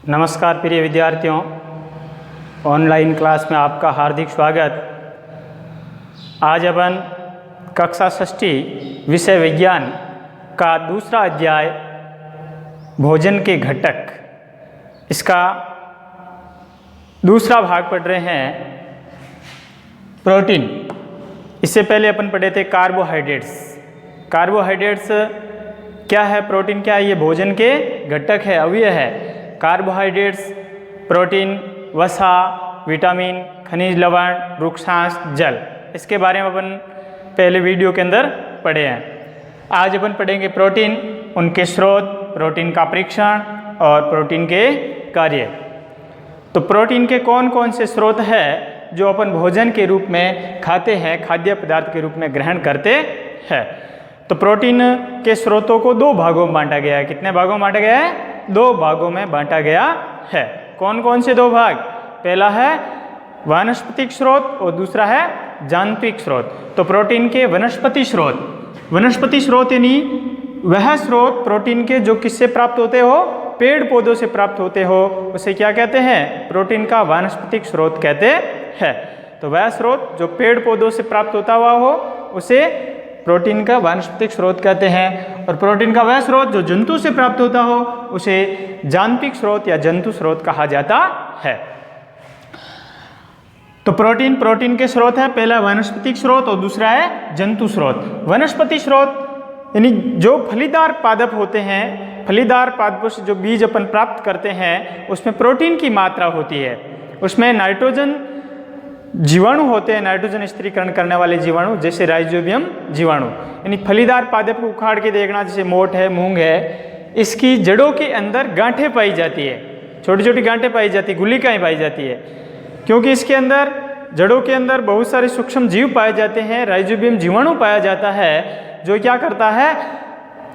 नमस्कार प्रिय विद्यार्थियों, ऑनलाइन क्लास में आपका हार्दिक स्वागत। आज अपन कक्षा षष्ठी विषय विज्ञान का दूसरा अध्याय भोजन के घटक, इसका दूसरा भाग पढ़ रहे हैं प्रोटीन। इससे पहले अपन पढ़े थे कार्बोहाइड्रेट्स। कार्बोहाइड्रेट्स क्या है, प्रोटीन क्या है? ये भोजन के घटक है, अवयव है। कार्बोहाइड्रेट्स, प्रोटीन, वसा, विटामिन, खनिज लवण, वृक्षांश, जल, इसके बारे में अपन पहले वीडियो के अंदर पढ़े हैं। आज अपन पढ़ेंगे प्रोटीन, उनके स्रोत, प्रोटीन का परीक्षण और प्रोटीन के कार्य। तो प्रोटीन के कौन कौन से स्रोत है जो अपन भोजन के रूप में खाते हैं, खाद्य पदार्थ के रूप में ग्रहण करते हैं। तो प्रोटीन के स्रोतों को दो भागों में बांटा गया है। कितने भागों में बांटा गया है? दो भागों में बांटा गया है। कौन कौन से दो भाग? पहला है वानस्पतिक स्रोत और दूसरा है जांत्रिक स्रोत। तो प्रोटीन के वनस्पति स्रोत यानी वह स्रोत प्रोटीन के जो किससे प्राप्त होते हो? पेड़ पौधों से प्राप्त होते हो, उसे क्या कहते हैं? प्रोटीन का वानस्पतिक स्रोत कहते हैं। तो वह स्रोत जो पेड़ पौधों से प्राप्त होता हुआ हो उसे प्रोटीन का वानस्पतिक स्रोत कहते हैं, और प्रोटीन का वह स्रोत जो जंतु से प्राप्त होता हो उसे जांत्रिक स्रोत या जंतु स्रोत कहा जाता है। तो प्रोटीन के स्रोत है, पहला वानस्पतिक स्रोत और दूसरा है जंतु स्रोत। वनस्पति स्रोत यानी जो फलीदार पादप होते हैं, फलीदार पादपों से जो बीज अपन प्राप्त करते हैं उसमें प्रोटीन की मात्रा होती है। उसमें नाइट्रोजन जीवाणु होते हैं, नाइट्रोजन स्थिरीकरण करने वाले जीवाणु, जैसे राइजोबियम जीवाणु। यानी फलीदार पादप को उखाड़ के देखना, जैसे मोठ है, मूंग है, इसकी जड़ों के अंदर गांठें पाई जाती है, छोटी छोटी गांठें पाई जाती है, गुलिकाएं पाई जाती है, क्योंकि इसके अंदर जड़ों के अंदर बहुत सारे सूक्ष्म जीव पाए जाते हैं। राइजोबियम जीवाणु पाया जाता है जो क्या करता है?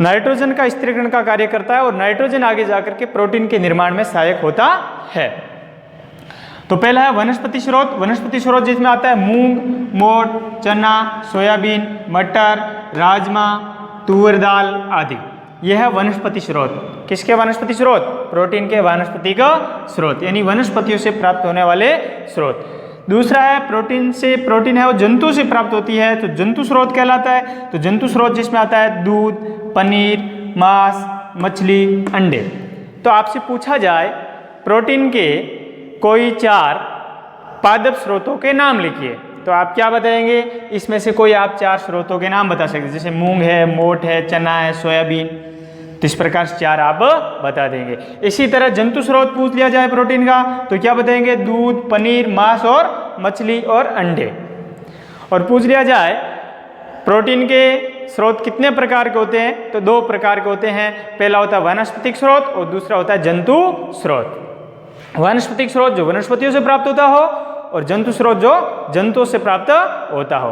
नाइट्रोजन का स्थिरीकरण का कार्य करता है और नाइट्रोजन आगे जाकर के प्रोटीन के निर्माण में सहायक होता है। तो पहला है वनस्पति स्रोत। वनस्पति स्रोत जिसमें आता है मूंग, मोठ, चना, सोयाबीन, मटर, राजमा, तूर दाल आदि। यह है वनस्पति स्रोत। किसके वनस्पति स्रोत? प्रोटीन के वनस्पति का स्रोत, यानी वनस्पतियों से प्राप्त होने वाले स्रोत। दूसरा है प्रोटीन है वो जंतु से प्राप्त होती है, तो जंतु स्रोत कहलाता है। तो जंतु स्रोत जिसमें आता है दूध, पनीर, मांस, मछली, अंडे। तो आपसे पूछा जाए प्रोटीन के कोई 4 पादप स्रोतों के नाम लिखिए, तो आप क्या बताएंगे? इसमें से कोई आप 4 स्रोतों के नाम बता सकते हैं, जैसे मूंग है, मोठ है, चना है, सोयाबीन। तो इस प्रकार से 4 आप बता देंगे। इसी तरह जंतु स्रोत पूछ लिया जाए प्रोटीन का, तो क्या बताएंगे? दूध, पनीर, मांस और मछली और अंडे। और पूछ लिया जाए प्रोटीन के स्रोत कितने प्रकार के होते हैं, तो 2 प्रकार के होते हैं। पहला होता है वानस्पतिक स्रोत और दूसरा होता है जंतु स्रोत। वानस्पतिक स्रोत जो वनस्पतियों से प्राप्त होता हो और जंतु स्रोत जो जंतुओं से प्राप्त होता हो।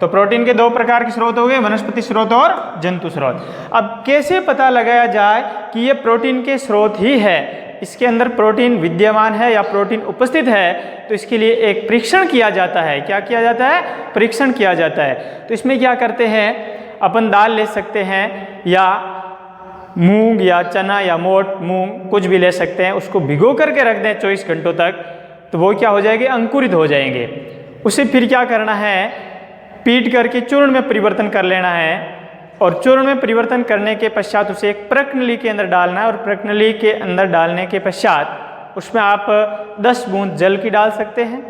तो प्रोटीन के 2 प्रकार के स्रोत हो गए, वनस्पति स्रोत और जंतु स्रोत। अब कैसे पता लगाया जाए कि ये प्रोटीन के स्रोत ही है, इसके अंदर प्रोटीन विद्यमान है या प्रोटीन उपस्थित है? तो इसके लिए एक परीक्षण किया जाता है। क्या किया जाता है? परीक्षण किया जाता है। तो इसमें क्या करते हैं, अपन दाल ले सकते हैं या मूंग या चना या मोठ, मूंग कुछ भी ले सकते हैं, उसको भिगो करके रख दें 24 घंटों तक, तो वो क्या हो जाएंगे? अंकुरित हो जाएंगे। उसे फिर क्या करना है? पीट करके चूर्ण में परिवर्तन कर लेना है, और चूर्ण में परिवर्तन करने के पश्चात उसे एक प्रकनली के अंदर डालना है, और प्रकनली के अंदर डालने के पश्चात उसमें आप 10 बूंद जल की डाल सकते हैं,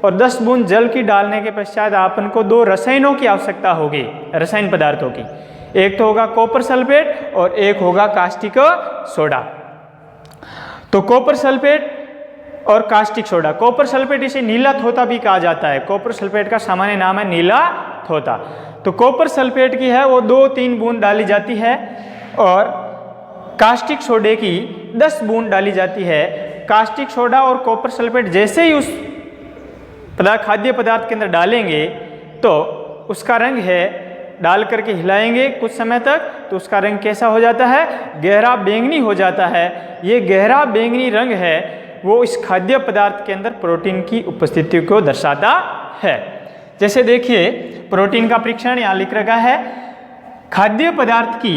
और 10 बूंद जल की डालने के पश्चात आपन को 2 रसायनों की आवश्यकता होगी, रसायन पदार्थों की। एक तो होगा कॉपर सल्फेट और एक होगा कास्टिक सोडा। तो कॉपर सल्फेट और कास्टिक सोडा, कॉपर सल्फेट इसे नीला थोता भी कहा जाता है। कॉपर सल्फेट का सामान्य नाम है नीला थोता। तो कॉपर सल्फेट की है वो 2-3 बूंद डाली जाती है, और कास्टिक सोडे की 10 बूंद डाली जाती है। कास्टिक सोडा और कॉपर सल्फेट जैसे ही उस खाद्य पदार्थ के अंदर डालेंगे तो उसका रंग है, डाल करके हिलाएंगे कुछ समय तक, तो उसका रंग कैसा हो जाता है? गहरा बैंगनी हो जाता है। ये गहरा बैंगनी रंग है वो इस खाद्य पदार्थ के अंदर प्रोटीन की उपस्थिति को दर्शाता है। जैसे देखिए प्रोटीन का परीक्षण यहाँ लिख रखा है, खाद्य पदार्थ की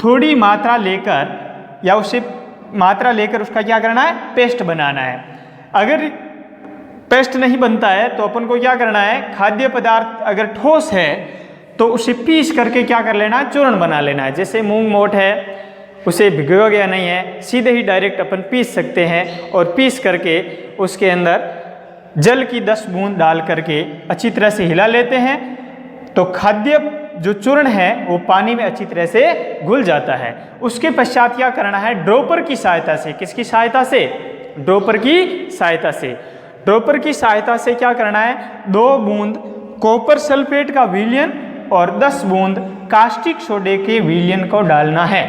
थोड़ी मात्रा लेकर या उसे मात्रा लेकर उसका क्या करना है, पेस्ट बनाना है। अगर पेस्ट नहीं बनता है तो अपन को क्या करना है, खाद्य पदार्थ अगर ठोस है तो उसे पीस करके क्या कर लेना है, चूर्ण बना लेना है। जैसे मूंग मोठ है, उसे भिगोया गया नहीं है, सीधे ही डायरेक्ट अपन पीस सकते हैं और पीस करके उसके अंदर जल की 10 बूंद डाल करके अच्छी तरह से हिला लेते हैं तो खाद्य जो चूर्ण है वो पानी में अच्छी तरह से घुल जाता है। उसके पश्चात क्या करना है, ड्रॉपर की सहायता से, किसकी सहायता से, ड्रॉपर की सहायता से, ड्रॉपर की सहायता से क्या करना है, 2 बूंद कॉपर सल्फेट का विलयन और 10 बूंद कास्टिक सोडे के विलयन को डालना है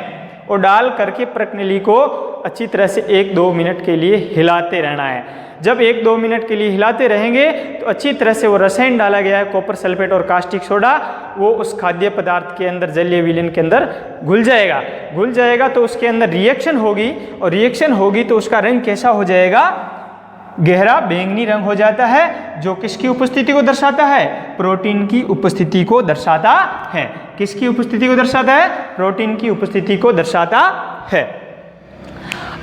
और डाल करके प्रणाली को अच्छी तरह से 1-2 मिनट के लिए हिलाते रहना है। जब 1-2 मिनट के लिए हिलाते रहेंगे तो अच्छी तरह से वो रसायन डाला गया है कॉपर सल्फेट और कास्टिक सोडा, वो उस खाद्य पदार्थ के अंदर, जलीय विलयन के अंदर घुल जाएगा। घुल जाएगा तो उसके अंदर रिएक्शन होगी और रिएक्शन होगी तो उसका रंग कैसा हो जाएगा, गहरा बैंगनी रंग हो जाता है, जो किसकी उपस्थिति को दर्शाता है, प्रोटीन की उपस्थिति को दर्शाता है। किसकी उपस्थिति को दर्शाता है, प्रोटीन की उपस्थिति को दर्शाता है।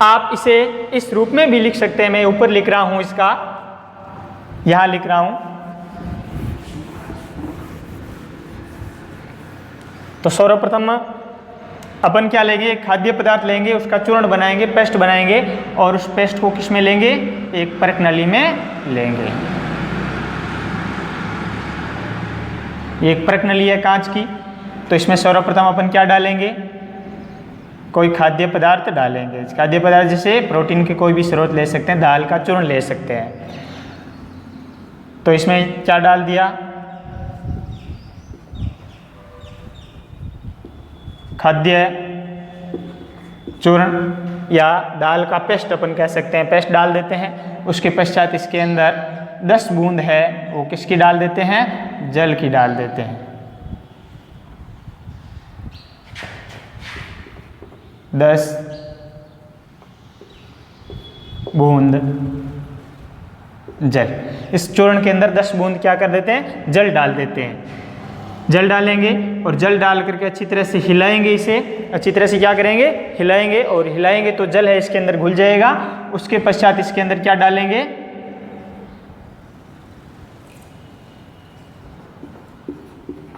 आप इसे इस रूप में भी लिख सकते हैं, मैं ऊपर लिख रहा हूं, इसका यहां लिख रहा हूं। तो सर्वप्रथम अपन क्या लेंगे, खाद्य पदार्थ लेंगे, उसका चूर्ण बनाएंगे, पेस्ट बनाएंगे और उस पेस्ट को किस में लेंगे, एक प्रणाली में लेंगे। एक प्रणाली है कांच की, तो इसमें सर्वप्रथम अपन क्या डालेंगे, कोई खाद्य पदार्थ डालेंगे। खाद्य पदार्थ जैसे प्रोटीन के कोई भी स्रोत ले सकते हैं, दाल का चूर्ण ले सकते हैं। तो इसमें क्या डाल दिया, खाद्य चूर्ण या दाल का पेस्ट अपन कह सकते हैं, पेस्ट डाल देते हैं। उसके पश्चात इसके अंदर 10 बूंद है वो किसकी डाल देते हैं, जल की डाल देते हैं। 10 बूंद जल, इस चूर्ण के अंदर 10 बूंद क्या कर देते हैं, जल डाल देते हैं। जल डालेंगे और जल डाल करके अच्छी तरह से हिलाएंगे, इसे अच्छी तरह से क्या करेंगे, हिलाएंगे और हिलाएंगे तो जल है इसके अंदर घुल जाएगा। उसके पश्चात इसके अंदर क्या डालेंगे,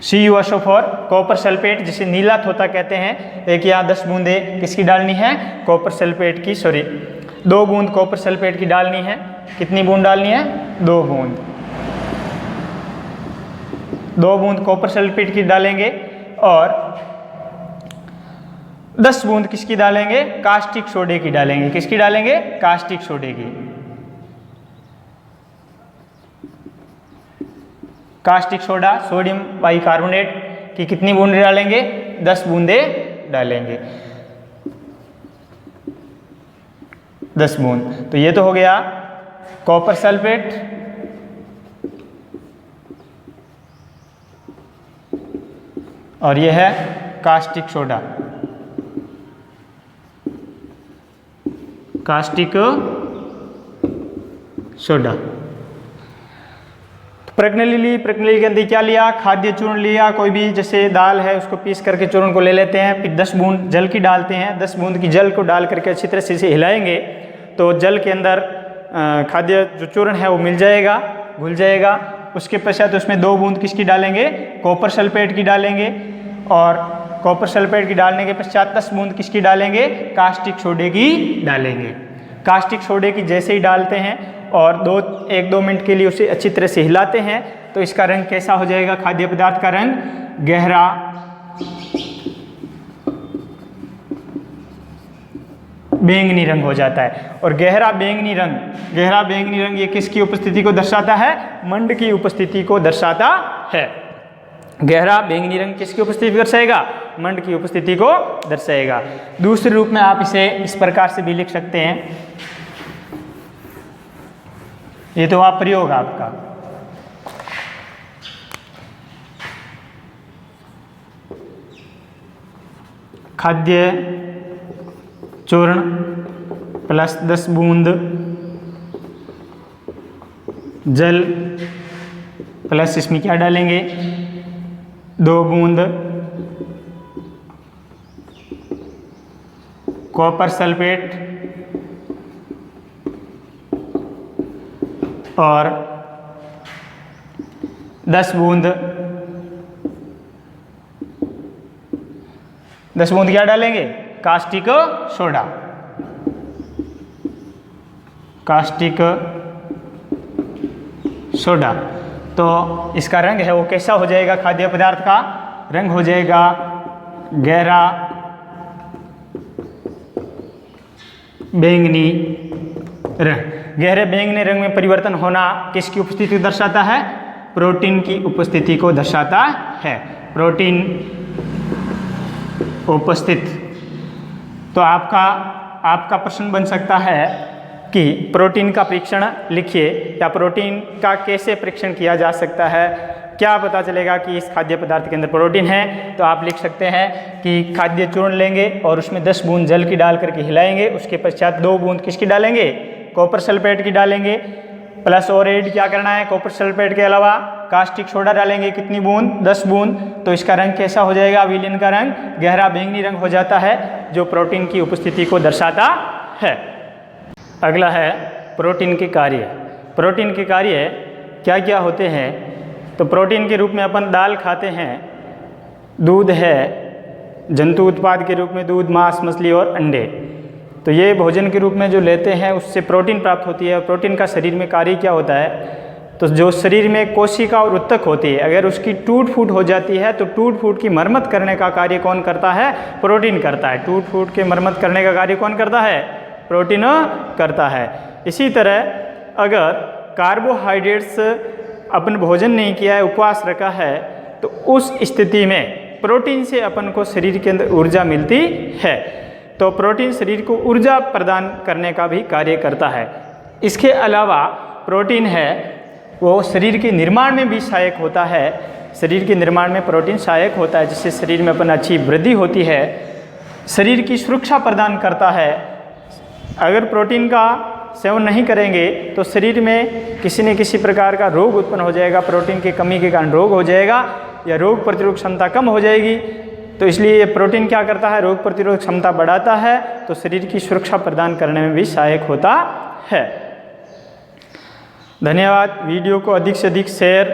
CuSO4 कॉपर सल्फेट, जिसे नीला थोथा कहते हैं। एक यहाँ 10 बूंदे किसकी डालनी है, कॉपर सल्फेट की, 2 बूंद कॉपर सल्फेट की डालनी है। कितनी बूंद डालनी है, 2 बूंद। 2 बूंद कॉपर सल्फेट की डालेंगे और 10 बूंद किसकी डालेंगे, कास्टिक सोडे की डालेंगे। किसकी डालेंगे, कास्टिक सोडे की। कास्टिक सोडा, सोडियम बाइकार्बोनेट की कितनी बूंदे डालेंगे, 10 बूंदे डालेंगे, 10 बूंद। तो ये तो हो गया कॉपर सल्फेट, और ये है कास्टिक सोडा, कास्टिक सोडा। प्रणाली ली, प्रणाली के अंदर क्या लिया, खाद्य चूर्ण लिया, कोई भी जैसे दाल है उसको पीस करके चूर्ण को ले लेते हैं। फिर 10 बूंद जल की डालते हैं, 10 बूंद की जल को डाल करके अच्छी तरह से इसे हिलाएंगे तो जल के अंदर खाद्य जो चूर्ण है वो मिल जाएगा, घुल जाएगा। उसके पश्चात उसमें 2 बूंद किसकी डालेंगे, कॉपर सल्फेट की डालेंगे और कॉपर सल्फेट की डालने के पश्चात 10 बूंद किसकी डालेंगे, कास्टिक सोडे की डालेंगे। कास्टिक सोडे की जैसे ही डालते हैं और 1-2 मिनट के लिए उसे अच्छी तरह से हिलाते हैं तो इसका रंग कैसा हो जाएगा, खाद्य पदार्थ का रंग गहरा बैंगनी रंग हो जाता है। और गहरा बैंगनी रंग ये किसकी उपस्थिति को दर्शाता है, मंड की उपस्थिति को दर्शाता है। गहरा बैंगनी रंग किसकी उपस्थिति दर्शाएगा, मंड की उपस्थिति को दर्शाएगा। दूसरे रूप में आप इसे इस प्रकार से भी लिख सकते हैं, ये तो आप प्रयोग आपका, खाद्य चूर्ण प्लस 10 बूंद जल प्लस इसमें क्या डालेंगे, 2 बूंद कॉपर सल्फेट और 10 बूंद क्या डालेंगे? Caustic soda. Caustic soda. तो इसका रंग है वो कैसा हो जाएगा? खाद्य पदार्थ का रंग हो जाएगा गहरा बैंगनी रंग। गहरे बैंगनी रंग में परिवर्तन होना किसकी उपस्थिति को दर्शाता है? प्रोटीन की उपस्थिति को दर्शाता है। प्रोटीन उपस्थित। तो आपका प्रश्न बन सकता है कि प्रोटीन का परीक्षण लिखिए, या प्रोटीन का कैसे परीक्षण किया जा सकता है, क्या पता चलेगा कि इस खाद्य पदार्थ के अंदर प्रोटीन है? तो आप लिख सकते हैं कि खाद्य चूर्ण लेंगे और उसमें 10 बूंद जल की डाल करके हिलाएंगे, उसके पश्चात 2 बूंद किसकी डालेंगे? कॉपर सल्फेट की डालेंगे, प्लस और ऐड क्या करना है? कॉपर सल्फेट के अलावा कास्टिक सोडा डालेंगे। कितनी बूंद? 10 बूंद। तो इसका रंग कैसा हो जाएगा? विलीन का रंग गहरा बैंगनी रंग हो जाता है, जो प्रोटीन की उपस्थिति को दर्शाता है। अगला है प्रोटीन के कार्य। प्रोटीन के कार्य क्या क्या होते हैं? तो प्रोटीन के रूप में अपन दाल खाते हैं, दूध है, जंतु उत्पाद के रूप में दूध, मांस, मछली और अंडे। तो ये भोजन के रूप में जो लेते हैं उससे प्रोटीन प्राप्त होती है। और प्रोटीन का शरीर में कार्य क्या होता है? तो जो शरीर में कोशिका और उत्तक होती है, अगर उसकी टूट फूट हो जाती है तो टूट फूट की मरम्मत करने का कार्य कौन करता है? प्रोटीन करता है। टूट फूट के मरम्मत करने का कार्य कौन करता है? प्रोटीन करता है। इसी तरह अगर कार्बोहाइड्रेट्स अपन भोजन नहीं किया है, उपवास रखा है, तो उस स्थिति में प्रोटीन से अपन को शरीर के अंदर ऊर्जा मिलती है। तो प्रोटीन शरीर को ऊर्जा प्रदान करने का भी कार्य करता है। इसके अलावा प्रोटीन है वो शरीर के निर्माण में भी सहायक होता है। शरीर के निर्माण में प्रोटीन सहायक होता है, जिससे शरीर में अपन अच्छी वृद्धि होती है, शरीर की सुरक्षा प्रदान करता है। अगर प्रोटीन का सेवन नहीं करेंगे तो शरीर में किसी न किसी प्रकार का रोग उत्पन्न हो जाएगा। प्रोटीन की कमी के कारण रोग हो जाएगा या रोग प्रतिरोधक क्षमता कम हो जाएगी। तो इसलिए ये प्रोटीन क्या करता है? रोग प्रतिरोधक क्षमता बढ़ाता है, तो शरीर की सुरक्षा प्रदान करने में भी सहायक होता है। धन्यवाद। वीडियो को अधिक से अधिक शेयर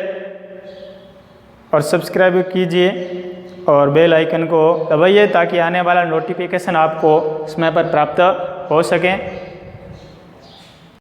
और सब्सक्राइब कीजिए और बेल आइकन को दबाइए ताकि आने वाला नोटिफिकेशन आपको समय पर प्राप्त हो सके।